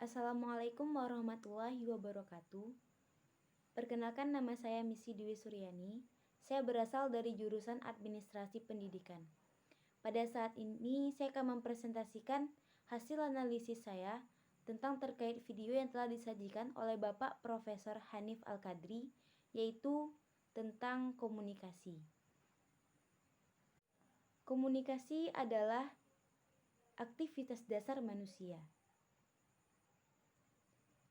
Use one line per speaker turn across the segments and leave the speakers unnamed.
Assalamualaikum warahmatullahi wabarakatuh. Perkenalkan, nama saya Missy Dwi Suryani. Saya berasal dari jurusan Administrasi Pendidikan. Pada saat ini saya akan mempresentasikan hasil analisis saya tentang terkait video yang telah disajikan oleh Bapak Profesor Hanif Al-Qadri, yaitu tentang komunikasi. Komunikasi adalah aktivitas dasar manusia.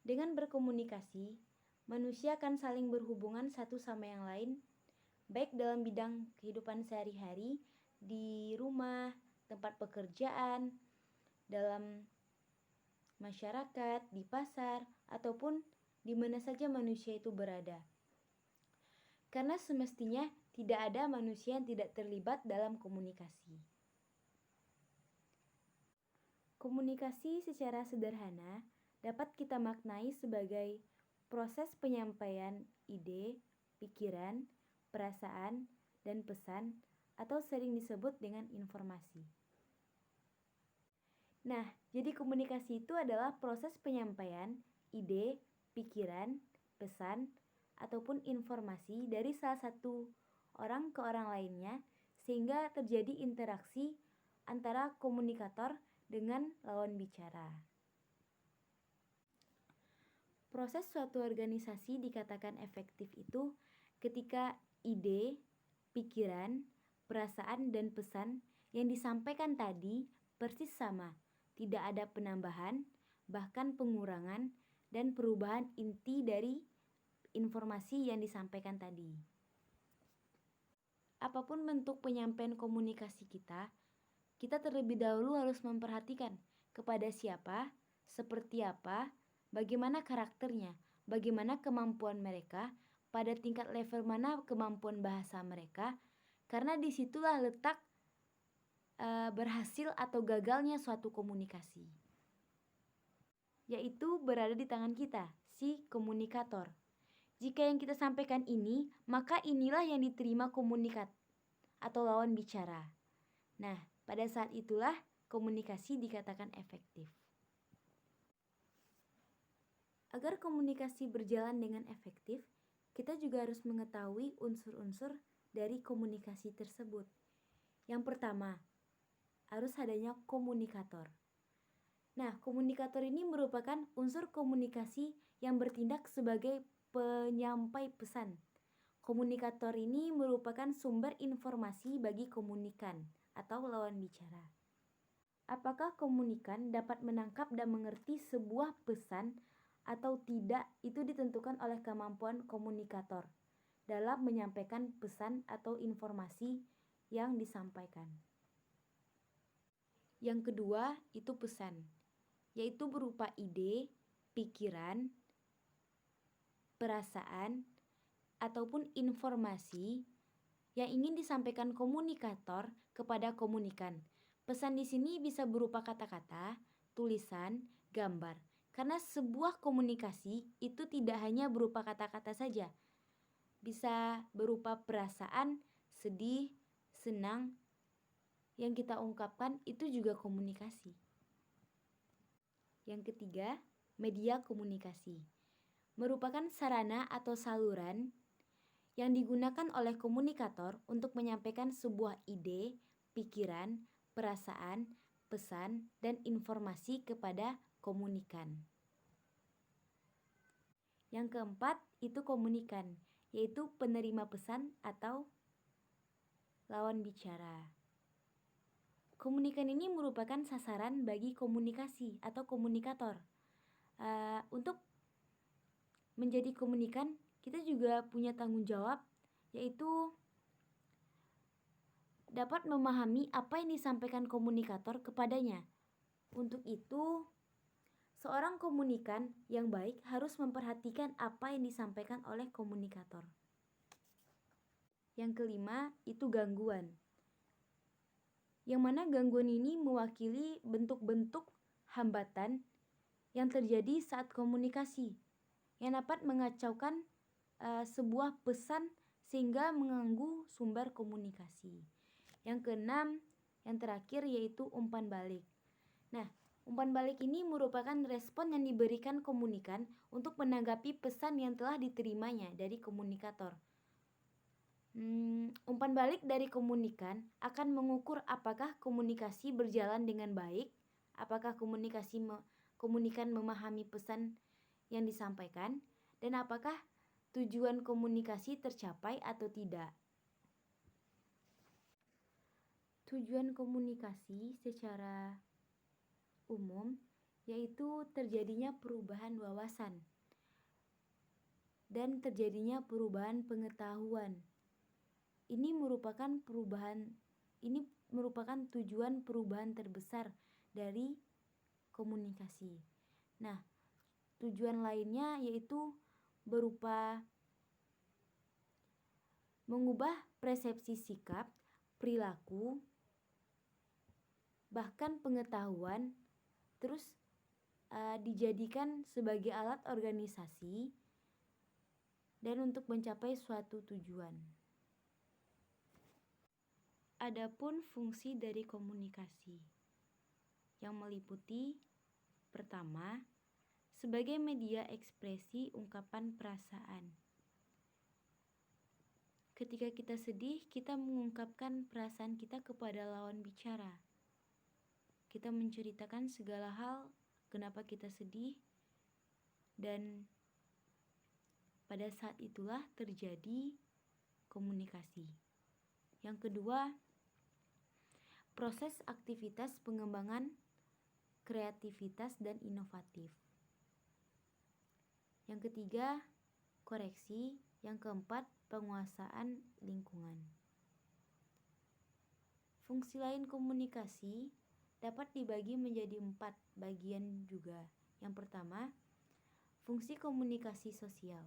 Dengan berkomunikasi, manusia akan saling berhubungan satu sama yang lain, baik dalam bidang kehidupan sehari-hari, di rumah, tempat pekerjaan, dalam masyarakat, di pasar, ataupun di mana saja manusia itu berada. Karena semestinya tidak ada manusia yang tidak terlibat dalam komunikasi. Komunikasi secara sederhana dapat kita maknai sebagai proses penyampaian ide, pikiran, perasaan, dan pesan, atau sering disebut dengan informasi. Nah, jadi komunikasi itu adalah proses penyampaian ide, pikiran, pesan, ataupun informasi dari salah satu orang ke orang lainnya, sehingga terjadi interaksi antara komunikator dengan lawan bicara. Proses suatu organisasi dikatakan efektif itu ketika ide, pikiran, perasaan, dan pesan yang disampaikan tadi persis sama, tidak ada penambahan, bahkan pengurangan, dan perubahan inti dari informasi yang disampaikan tadi. Apapun bentuk penyampaian komunikasi kita terlebih dahulu harus memperhatikan kepada siapa, seperti apa, bagaimana karakternya, bagaimana kemampuan mereka, pada tingkat level mana kemampuan bahasa mereka, karena disitulah letak berhasil atau gagalnya suatu komunikasi, yaitu berada di tangan kita, si komunikator. Jika yang kita sampaikan ini, maka inilah yang diterima komunikat atau lawan bicara. Nah, pada saat itulah komunikasi dikatakan efektif. Agar komunikasi berjalan dengan efektif, kita juga harus mengetahui unsur-unsur dari komunikasi tersebut. Yang pertama, harus adanya komunikator. Nah, komunikator ini merupakan unsur komunikasi yang bertindak sebagai penyampai pesan. Komunikator ini merupakan sumber informasi bagi komunikan atau lawan bicara. Apakah komunikan dapat menangkap dan mengerti sebuah pesan atau tidak, itu ditentukan oleh kemampuan komunikator dalam menyampaikan pesan atau informasi yang disampaikan. Yang kedua, itu pesan, yaitu berupa ide, pikiran, perasaan, ataupun informasi yang ingin disampaikan komunikator kepada komunikan. Pesan di sini bisa berupa kata-kata, tulisan, gambar. Karena sebuah komunikasi itu tidak hanya berupa kata-kata saja. Bisa berupa perasaan, sedih, senang, yang kita ungkapkan itu juga komunikasi. Yang ketiga, media komunikasi. Merupakan sarana atau saluran yang digunakan oleh komunikator untuk menyampaikan sebuah ide, pikiran, perasaan, pesan, dan informasi kepada komunikan. Yang keempat, itu komunikan, yaitu penerima pesan atau lawan bicara. Komunikan ini merupakan sasaran bagi komunikasi atau komunikator. Untuk menjadi komunikan, kita juga punya tanggung jawab, yaitu dapat memahami apa yang disampaikan komunikator kepadanya. Untuk itu, seorang komunikan yang baik harus memperhatikan apa yang disampaikan oleh komunikator. Yang kelima, itu gangguan. Yang mana gangguan ini mewakili bentuk-bentuk hambatan yang terjadi saat komunikasi, yang dapat mengacaukan sebuah pesan sehingga mengganggu sumber komunikasi. Yang keenam, yang terakhir, yaitu umpan balik. Nah, Umpan balik ini merupakan respon yang diberikan komunikan untuk menanggapi pesan yang telah diterimanya dari komunikator. Umpan balik dari komunikan akan mengukur apakah komunikasi berjalan dengan baik, apakah komunikan memahami pesan yang disampaikan, dan apakah tujuan komunikasi tercapai atau tidak. Tujuan komunikasi secara umum yaitu terjadinya perubahan wawasan dan terjadinya perubahan pengetahuan. Ini merupakan tujuan perubahan terbesar dari komunikasi. Nah, tujuan lainnya yaitu berupa mengubah persepsi sikap, perilaku, bahkan pengetahuan, terus dijadikan sebagai alat organisasi dan untuk mencapai suatu tujuan. Adapun fungsi dari komunikasi yang meliputi pertama, sebagai media ekspresi ungkapan perasaan. Ketika kita sedih, kita mengungkapkan perasaan kita kepada lawan bicara. Kita menceritakan segala hal kenapa kita sedih, dan pada saat itulah terjadi komunikasi. Yang kedua, proses aktivitas pengembangan kreativitas dan inovatif. Yang ketiga, koreksi. Yang keempat, penguasaan lingkungan. Fungsi lain komunikasi dapat dibagi menjadi 4 bagian juga. Yang pertama, fungsi komunikasi sosial.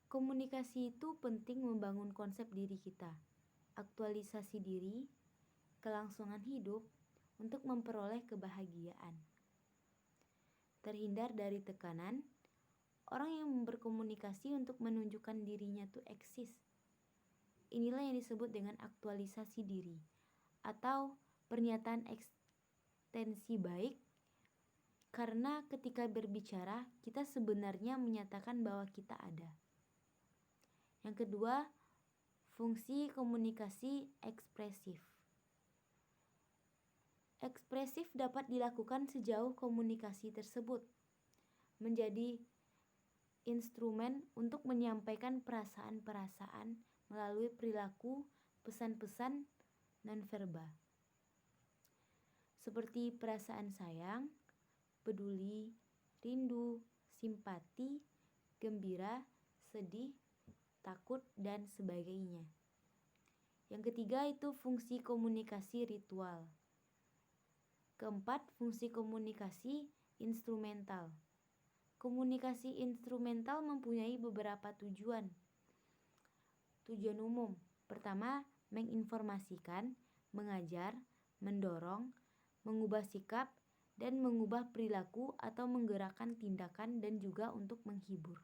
Komunikasi itu penting membangun konsep diri kita, aktualisasi diri, kelangsungan hidup untuk memperoleh kebahagiaan. Terhindar dari tekanan, orang yang berkomunikasi untuk menunjukkan dirinya tuh eksis. Inilah yang disebut dengan aktualisasi diri atau pernyataan ekstensi baik, karena ketika berbicara kita sebenarnya menyatakan bahwa kita ada. Yang kedua, fungsi komunikasi ekspresif. Ekspresif dapat dilakukan sejauh komunikasi tersebut menjadi instrumen untuk menyampaikan perasaan-perasaan melalui perilaku, pesan-pesan nonverbal. Seperti perasaan sayang, peduli, rindu, simpati, gembira, sedih, takut, dan sebagainya. Yang ketiga itu fungsi komunikasi ritual. Keempat, fungsi komunikasi instrumental. Komunikasi instrumental mempunyai beberapa tujuan. Tujuan umum. Pertama, menginformasikan, mengajar, mendorong, mengubah sikap, dan mengubah perilaku atau menggerakkan tindakan, dan juga untuk menghibur.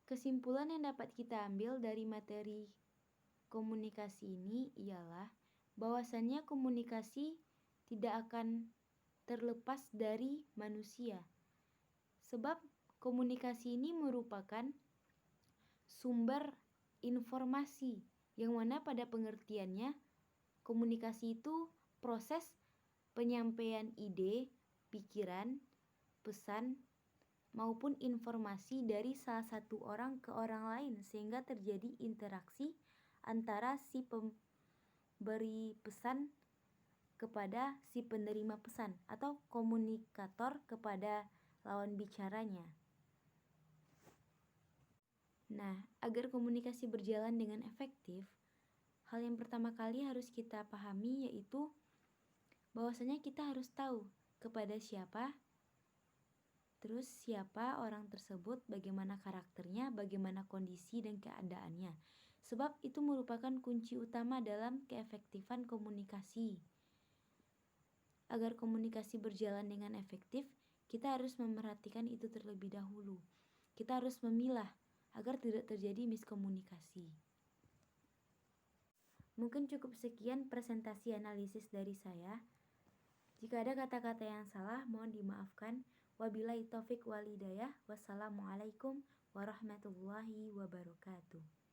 Kesimpulan yang dapat kita ambil dari materi komunikasi ini ialah bahwasannya komunikasi tidak akan terlepas dari manusia. Sebab komunikasi ini merupakan sumber informasi yang mana pada pengertiannya komunikasi itu proses penyampaian ide, pikiran, pesan, maupun informasi dari salah satu orang ke orang lain sehingga terjadi interaksi antara si pemberi pesan kepada si penerima pesan atau komunikator kepada lawan bicaranya. Nah, agar komunikasi berjalan dengan efektif, hal yang pertama kali harus kita pahami yaitu bahwasanya kita harus tahu kepada siapa, terus siapa orang tersebut, bagaimana karakternya, bagaimana kondisi dan keadaannya. Sebab itu merupakan kunci utama dalam keefektifan komunikasi. Agar komunikasi berjalan dengan efektif, kita harus memerhatikan itu terlebih dahulu. Kita harus memilah agar tidak terjadi miskomunikasi. Mungkin cukup sekian presentasi analisis dari saya. Jika ada kata-kata yang salah, mohon dimaafkan. Wabillahi taufik wal hidayah. Wassalamualaikum warahmatullahi wabarakatuh.